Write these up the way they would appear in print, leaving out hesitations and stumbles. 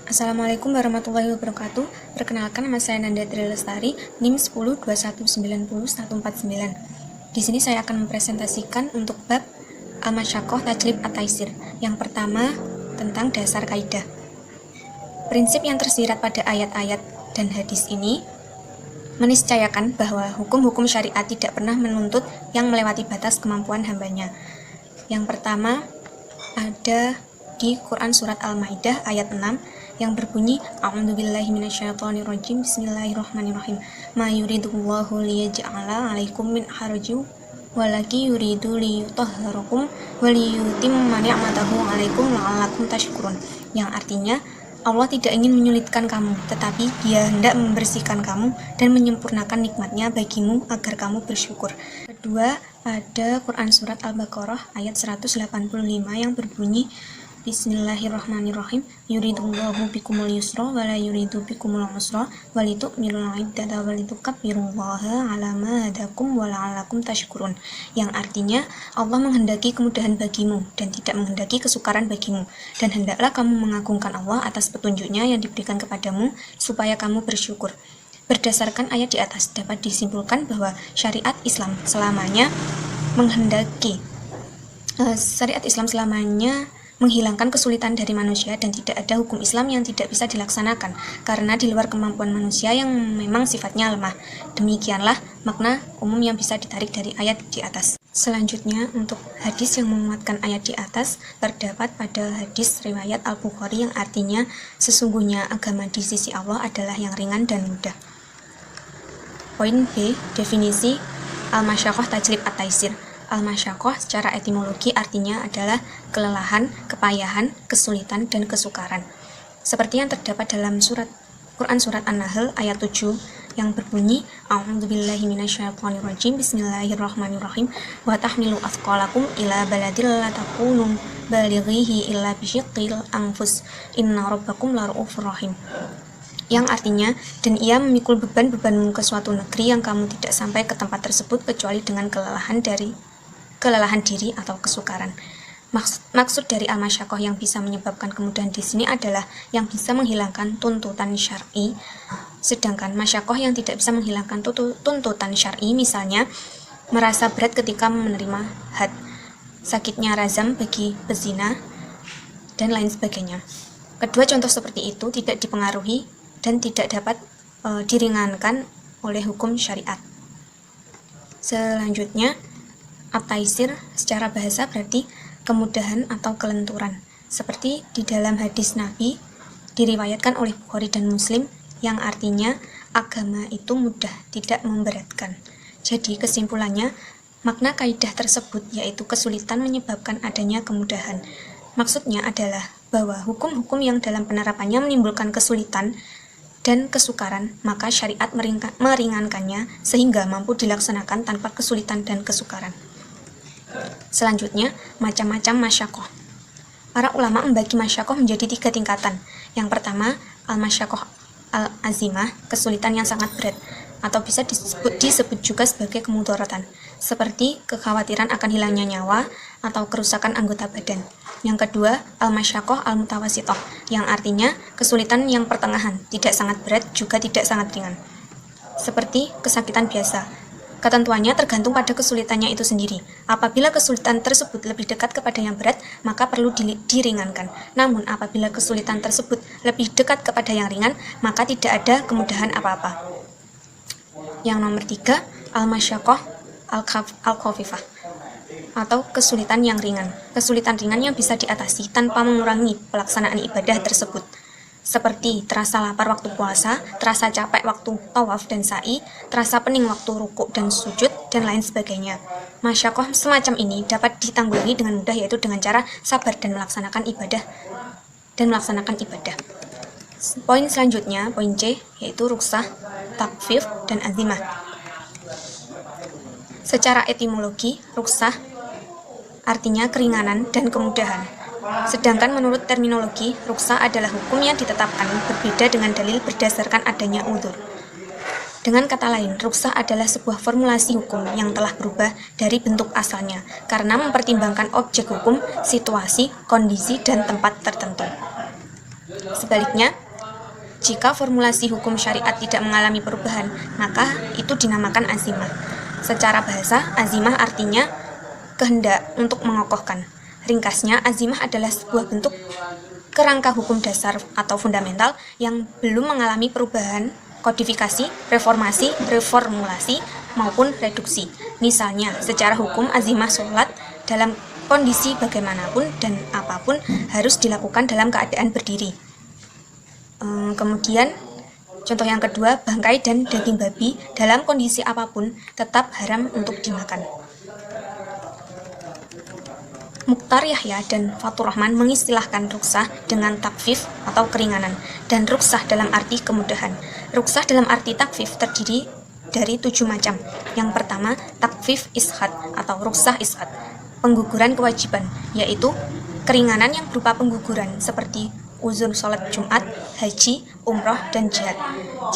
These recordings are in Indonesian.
Assalamualaikum warahmatullahi wabarakatuh. Perkenalkan, nama saya Nanda Tri Lestari, NIM 1021901449. Di sini saya akan mempresentasikan untuk bab Al-Masyaqqah Tajlib At-Taisir. Yang pertama, tentang dasar kaidah. Prinsip yang tersirat pada ayat-ayat dan hadis ini meniscayakan bahwa hukum-hukum syariat tidak pernah menuntut yang melewati batas kemampuan hambanya. Yang pertama ada di Quran Surat Al-Ma'idah ayat 6 yang berbunyi A'udzubillahi minasyaitonirrajim, Bismillahirrahmanirrahim. Ma yuridullahu liyaj'ala 'alaikum min harajin walaki yuridu liyutahhirakum wa liyutimma ni'matahu 'alaikum la'allakum tashkurun. Yang artinya, Allah tidak ingin menyulitkan kamu, tetapi Dia hendak membersihkan kamu dan menyempurnakan nikmatnya bagimu agar kamu bersyukur. Kedua, ada Quran Surat Al-Baqarah ayat 185 yang berbunyi Bismillahirrahmanirrahim. Yuridullahu bikumul yusra wa la yuridu bikumul usra wa litu'milul iddata wa litukabbirullaha 'ala ma hadakum wa la'allakum tashkurun. Yang artinya, Allah menghendaki kemudahan bagimu dan tidak menghendaki kesukaran bagimu, dan hendaklah kamu mengagungkan Allah atas petunjuknya yang diberikan kepadamu supaya kamu bersyukur. Berdasarkan ayat di atas dapat disimpulkan bahwa syariat Islam selamanya menghilangkan kesulitan dari manusia, dan tidak ada hukum Islam yang tidak bisa dilaksanakan karena di luar kemampuan manusia yang memang sifatnya lemah. Demikianlah makna umum yang bisa ditarik dari ayat di atas. Selanjutnya, untuk hadis yang menguatkan ayat di atas terdapat pada hadis riwayat Al-Bukhari yang artinya sesungguhnya agama di sisi Allah adalah yang ringan dan mudah. Poin B, definisi Al-Masyaqqah Tajlib At-Taisir. Al-Masyaqqah secara etimologi artinya adalah kelelahan, kepayahan, kesulitan, dan kesukaran. Seperti yang terdapat dalam Quran Surat An-Nahl ayat 7 yang berbunyi A'udzubillahi minasyaitonirrajim, Bismillahirrahmanirrahim, wa tahmilu athqalakum ila baladil la takunu balighihi illa bisyiqqil anfus inna rabbakum lara'ufur rahim. Yang artinya, dan ia memikul beban-bebanmu ke suatu negeri yang kamu tidak sampai ke tempat tersebut kecuali dengan kelelahan diri atau kesukaran. Maksud dari al-masyaqqah yang bisa menyebabkan kemudahan di sini adalah yang bisa menghilangkan tuntutan syar'i, sedangkan masyaqqah yang tidak bisa menghilangkan tuntutan syar'i, misalnya merasa berat ketika menerima had, sakitnya razam bagi pezina, dan lain sebagainya. Kedua contoh seperti itu tidak dipengaruhi dan tidak dapat diringankan oleh hukum syariat. Selanjutnya, At-Taisir secara bahasa berarti kemudahan atau kelenturan. Seperti di dalam hadis Nabi diriwayatkan oleh Bukhari dan Muslim yang artinya agama itu mudah, tidak memberatkan. Jadi kesimpulannya, makna kaidah tersebut yaitu kesulitan menyebabkan adanya kemudahan. Maksudnya adalah bahwa hukum-hukum yang dalam penerapannya menimbulkan kesulitan dan kesukaran, maka syariat meringankannya sehingga mampu dilaksanakan tanpa kesulitan dan kesukaran. Selanjutnya, macam-macam masyaqqah. Para ulama membagi masyaqqah menjadi 3 tingkatan. Yang pertama, al-masyaqqah al-azimah, kesulitan yang sangat berat, atau bisa disebut juga sebagai kemudaratan, seperti kekhawatiran akan hilangnya nyawa atau kerusakan anggota badan. Yang kedua, al-masyaqqah al-mutawasithah, yang artinya kesulitan yang pertengahan, tidak sangat berat juga tidak sangat ringan, seperti kesakitan biasa. Ketentuannya tergantung pada kesulitannya itu sendiri. Apabila kesulitan tersebut lebih dekat kepada yang berat, maka perlu diringankan. Namun apabila kesulitan tersebut lebih dekat kepada yang ringan, maka tidak ada kemudahan apa-apa. Yang nomor 3, al-masyaqqah al-khafifah, atau kesulitan yang ringan. Kesulitan ringan yang bisa diatasi tanpa mengurangi pelaksanaan ibadah tersebut, seperti terasa lapar waktu puasa, terasa capek waktu tawaf dan sa'i, terasa pening waktu rukuk dan sujud, dan lain sebagainya. Masyaqqah semacam ini dapat ditanggulangi dengan mudah, yaitu dengan cara sabar dan melaksanakan ibadah. Poin selanjutnya, poin C, yaitu ruksah, takfif, dan azimah. Secara etimologi, ruksah artinya keringanan dan kemudahan. Sedangkan menurut terminologi, ruksah adalah hukum yang ditetapkan berbeda dengan dalil berdasarkan adanya udzur. Dengan kata lain, ruksah adalah sebuah formulasi hukum yang telah berubah dari bentuk asalnya karena mempertimbangkan objek hukum, situasi, kondisi, dan tempat tertentu. Sebaliknya, jika formulasi hukum syariat tidak mengalami perubahan, maka itu dinamakan azimah. Secara bahasa, azimah artinya kehendak untuk mengokohkan. Ringkasnya, azimah adalah sebuah bentuk kerangka hukum dasar atau fundamental yang belum mengalami perubahan, kodifikasi, reformasi, reformulasi, maupun reduksi. Misalnya, secara hukum azimah sholat dalam kondisi bagaimanapun dan apapun harus dilakukan dalam keadaan berdiri. Kemudian, contoh yang kedua, bangkai dan daging babi dalam kondisi apapun tetap haram untuk dimakan. Mukhtar Yahya dan Fathur Rahman mengistilahkan ruksah dengan takfif atau keringanan, dan ruksah dalam arti kemudahan. Ruksah dalam arti takfif terdiri dari 7 macam. Yang pertama, takfif ishat atau ruksah ishat, pengguguran kewajiban, yaitu keringanan yang berupa pengguguran seperti uzur sholat Jumat, haji, umroh, dan jihad.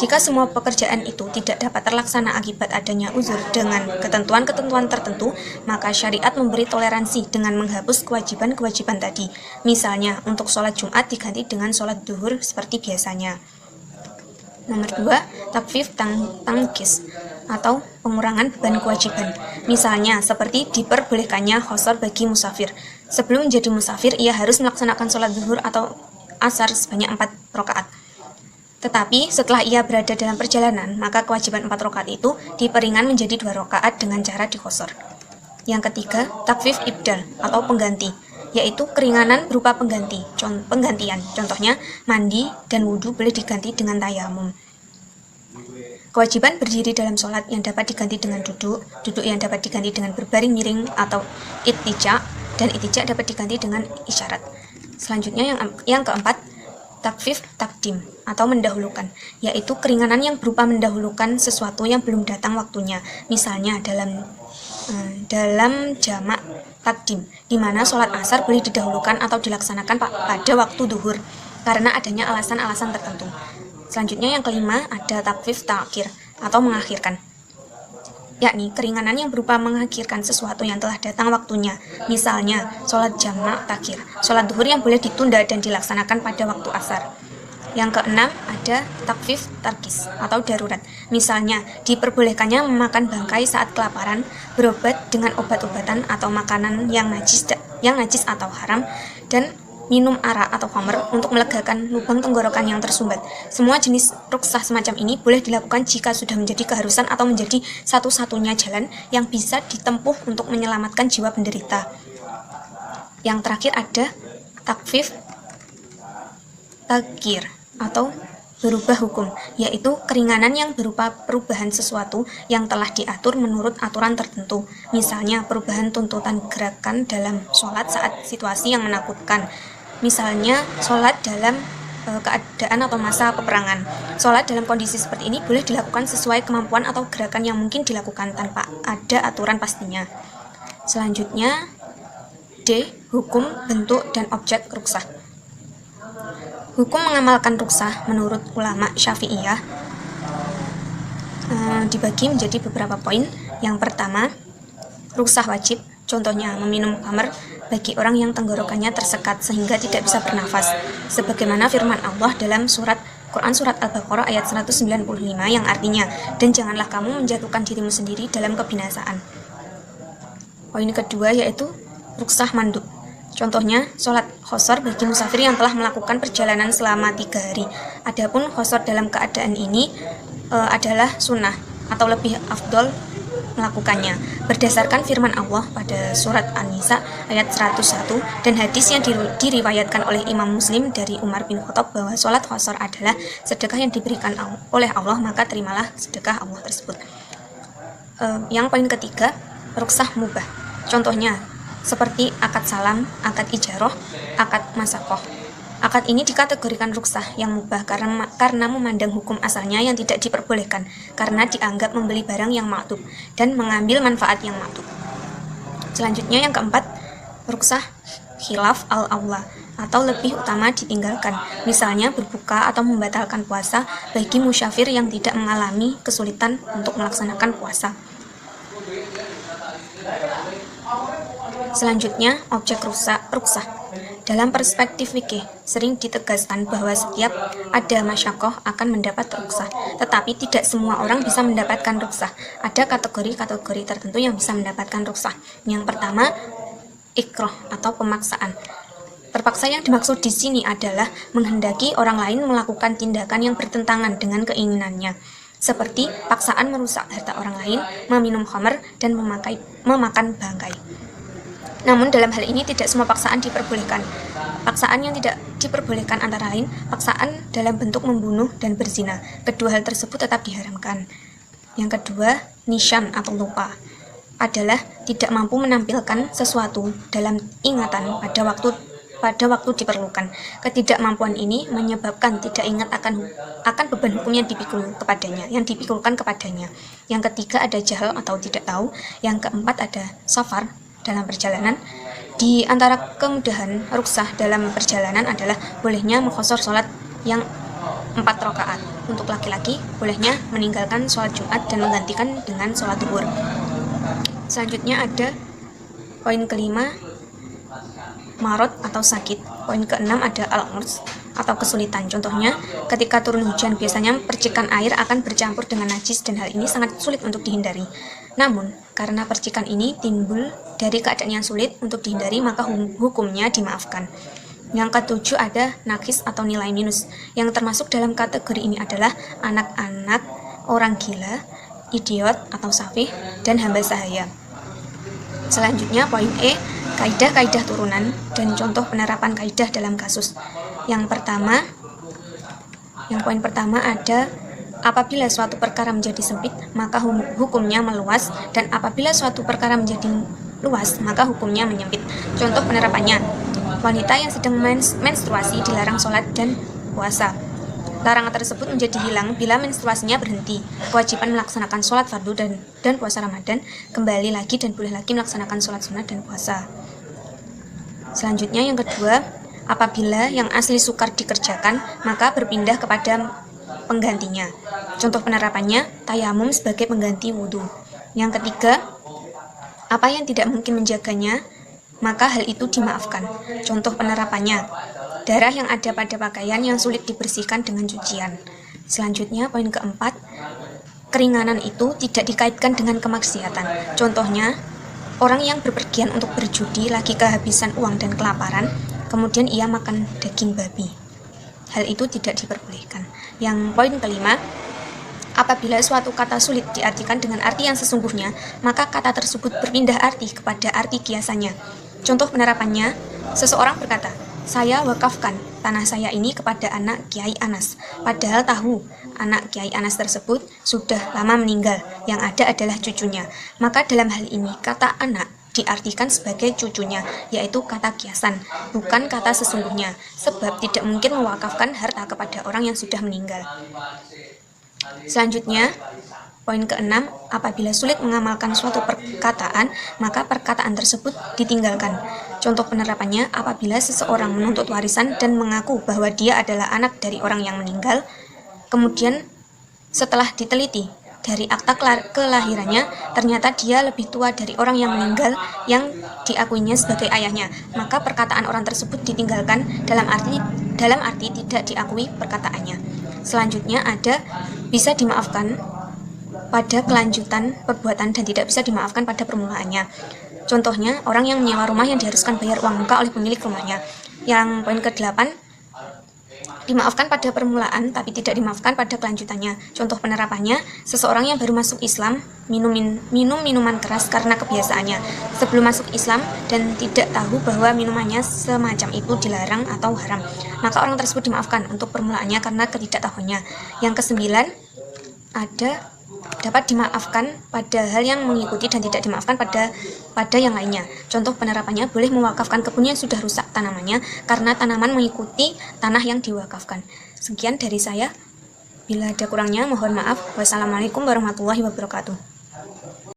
Jika semua pekerjaan itu tidak dapat terlaksana akibat adanya uzur dengan ketentuan-ketentuan tertentu, maka syariat memberi toleransi dengan menghapus kewajiban-kewajiban tadi. Misalnya, untuk sholat Jumat diganti dengan sholat duhur seperti biasanya. Nomor 2, takfif tangkis atau pengurangan beban kewajiban. Misalnya, seperti diperbolehkannya qashar bagi musafir. Sebelum menjadi musafir, ia harus melaksanakan sholat duhur atau asar sebanyak 4 rakaat. Tetapi setelah ia berada dalam perjalanan, maka kewajiban 4 rakaat itu diperingan menjadi 2 rakaat dengan cara diqashar. Yang ketiga, takfif ibdal atau pengganti, yaitu keringanan berupa penggantian. Contohnya, mandi dan wudhu boleh diganti dengan tayamum. Kewajiban berdiri dalam sholat yang dapat diganti dengan duduk, duduk yang dapat diganti dengan berbaring miring atau ittija, dan ittija dapat diganti dengan isyarat. Selanjutnya yang keempat, takfif takdim atau mendahulukan, yaitu keringanan yang berupa mendahulukan sesuatu yang belum datang waktunya. Misalnya dalam jamak takdim, di mana sholat asar boleh didahulukan atau dilaksanakan pada waktu duhur karena adanya alasan-alasan tertentu. Selanjutnya yang kelima, ada takfif ta'khir atau mengakhirkan, yakni keringanan yang berupa mengakhirkan sesuatu yang telah datang waktunya. Misalnya, sholat jamak takhir, sholat duhur yang boleh ditunda dan dilaksanakan pada waktu asar. Yang keenam, ada takfif tarkis atau darurat. Misalnya, diperbolehkannya memakan bangkai saat kelaparan, berobat dengan obat-obatan atau makanan yang najis atau haram, dan minum arak atau khamr untuk melegakan lubang tenggorokan yang tersumbat. Semua jenis ruksah semacam ini boleh dilakukan jika sudah menjadi keharusan atau menjadi satu-satunya jalan yang bisa ditempuh untuk menyelamatkan jiwa penderita. Yang terakhir ada takfif taghir atau berubah hukum, yaitu keringanan yang berupa perubahan sesuatu yang telah diatur menurut aturan tertentu. Misalnya, perubahan tuntutan gerakan dalam sholat saat situasi yang menakutkan. Misalnya, sholat dalam keadaan atau masa peperangan. Sholat dalam kondisi seperti ini boleh dilakukan sesuai kemampuan atau gerakan yang mungkin dilakukan tanpa ada aturan pastinya. Selanjutnya, D. Hukum, bentuk, dan objek ruksah. Hukum mengamalkan ruksah menurut ulama Syafi'iyah dibagi menjadi beberapa poin. Yang pertama, ruksah wajib, contohnya meminum khamr bagi orang yang tenggorokannya tersekat sehingga tidak bisa bernafas, sebagaimana firman Allah dalam Quran surat Al-Baqarah ayat 195 yang artinya, dan janganlah kamu menjatuhkan dirimu sendiri dalam kebinasaan. Poin kedua yaitu ruksah mandub, contohnya sholat qashar bagi musafir yang telah melakukan perjalanan selama 3 hari. Adapun qashar dalam keadaan ini adalah sunnah atau lebih afdol melakukannya berdasarkan firman Allah pada surat An-Nisa ayat 101 dan hadis yang diriwayatkan oleh Imam Muslim dari Umar bin Khattab bahwa sholat qashar adalah sedekah yang diberikan oleh Allah, maka terimalah sedekah Allah tersebut. Yang poin ketiga, ruksah mubah, contohnya seperti akad salam, akad ijarah, akad masakoh. Akad ini dikategorikan ruksah yang mubah karena memandang hukum asalnya yang tidak diperbolehkan karena dianggap membeli barang yang maktub dan mengambil manfaat yang maktub. Selanjutnya yang keempat, ruksah khilaf al-aula atau lebih utama ditinggalkan, misalnya berbuka atau membatalkan puasa bagi musyafir yang tidak mengalami kesulitan untuk melaksanakan puasa. Selanjutnya, objek ruksah. Dalam perspektif fikih, sering ditegaskan bahwa setiap ada masyakoh akan mendapat rukhsah, tetapi tidak semua orang bisa mendapatkan rukhsah. Ada kategori-kategori tertentu yang bisa mendapatkan rukhsah. Yang pertama, ikrah atau pemaksaan. Terpaksa yang dimaksud di sini adalah menghendaki orang lain melakukan tindakan yang bertentangan dengan keinginannya, seperti paksaan merusak harta orang lain, meminum khamr, dan memakan bangkai. Namun dalam hal ini tidak semua paksaan diperbolehkan. Paksaan yang tidak diperbolehkan antara lain paksaan dalam bentuk membunuh dan berzina. Kedua hal tersebut tetap diharamkan. Yang kedua, nisyan atau lupa adalah tidak mampu menampilkan sesuatu dalam ingatan pada waktu diperlukan. Ketidakmampuan ini menyebabkan tidak ingat akan beban hukum yang dipikulkan kepadanya. Yang ketiga ada jahal atau tidak tahu. Yang keempat ada safar dalam perjalanan. Di antara kemudahan rukhsah dalam perjalanan adalah bolehnya mengqashar sholat yang 4 rakaat. Untuk laki-laki, bolehnya meninggalkan sholat Jumat dan menggantikan dengan sholat zuhur. Selanjutnya ada poin kelima, marot atau sakit. Poin keenam ada al-urs atau kesulitan. Contohnya, ketika turun hujan, biasanya percikan air akan bercampur dengan najis dan hal ini sangat sulit untuk dihindari. Namun, karena percikan ini timbul dari keadaan yang sulit untuk dihindari, maka hukumnya dimaafkan. Yang ketujuh ada nakis atau nilai minus. Yang termasuk dalam kategori ini adalah anak-anak, orang gila, idiot atau safih, dan hamba sahaya. Selanjutnya poin E, kaidah-kaidah turunan dan contoh penerapan kaidah dalam kasus. Poin pertama ada apabila suatu perkara menjadi sempit, maka hukumnya meluas, dan apabila suatu perkara menjadi luas, maka hukumnya menyempit. Contoh penerapannya, wanita yang sedang menstruasi dilarang sholat dan puasa. Larangan tersebut menjadi hilang bila menstruasinya berhenti. Kewajiban melaksanakan sholat fardu dan puasa Ramadan kembali lagi dan boleh lagi melaksanakan sholat sunat dan puasa. Selanjutnya yang kedua, apabila yang asli sukar dikerjakan, maka berpindah kepada penggantinya. Contoh penerapannya, tayamum sebagai pengganti wudhu. Yang ketiga, apa yang tidak mungkin menjaganya, maka hal itu dimaafkan. Contoh penerapannya, darah yang ada pada pakaian yang sulit dibersihkan dengan cucian. Selanjutnya, poin keempat, keringanan itu tidak dikaitkan dengan kemaksiatan. Contohnya, orang yang berpergian untuk berjudi lagi kehabisan uang dan kelaparan, kemudian ia makan daging babi. Hal itu tidak diperbolehkan. Yang poin kelima, apabila suatu kata sulit diartikan dengan arti yang sesungguhnya, maka kata tersebut berpindah arti kepada arti kiasannya. Contoh penerapannya, seseorang berkata, saya wakafkan tanah saya ini kepada anak Kiai Anas, padahal tahu anak Kiai Anas tersebut sudah lama meninggal, yang ada adalah cucunya. Maka dalam hal ini kata anak diartikan sebagai cucunya, yaitu kata kiasan, bukan kata sesungguhnya, sebab tidak mungkin mewakafkan harta kepada orang yang sudah meninggal. Selanjutnya, poin keenam, apabila sulit mengamalkan suatu perkataan, maka perkataan tersebut ditinggalkan. Contoh penerapannya, apabila seseorang menuntut warisan dan mengaku bahwa dia adalah anak dari orang yang meninggal, kemudian setelah diteliti dari akta kelahirannya, ternyata dia lebih tua dari orang yang meninggal yang diakuinya sebagai ayahnya, maka perkataan orang tersebut ditinggalkan dalam arti tidak diakui perkataannya. Selanjutnya ada bisa dimaafkan pada kelanjutan perbuatan dan tidak bisa dimaafkan pada permulaannya. Contohnya, orang yang menyewa rumah yang diharuskan bayar uang muka oleh pemilik rumahnya. Yang poin ke-8, dimaafkan pada permulaan tapi tidak dimaafkan pada kelanjutannya. Contoh penerapannya, seseorang yang baru masuk Islam minum minuman keras karena kebiasaannya sebelum masuk Islam dan tidak tahu bahwa minumannya semacam itu dilarang atau haram, maka orang tersebut dimaafkan untuk permulaannya karena ketidaktahuannya. Yang ke-9 ada dapat dimaafkan pada hal yang mengikuti dan tidak dimaafkan pada yang lainnya. Contoh penerapannya, boleh mewakafkan kebun yang sudah rusak tanamannya karena tanaman mengikuti tanah yang diwakafkan. Sekian dari saya. Bila ada kurangnya mohon maaf. Wassalamualaikum warahmatullahi wabarakatuh.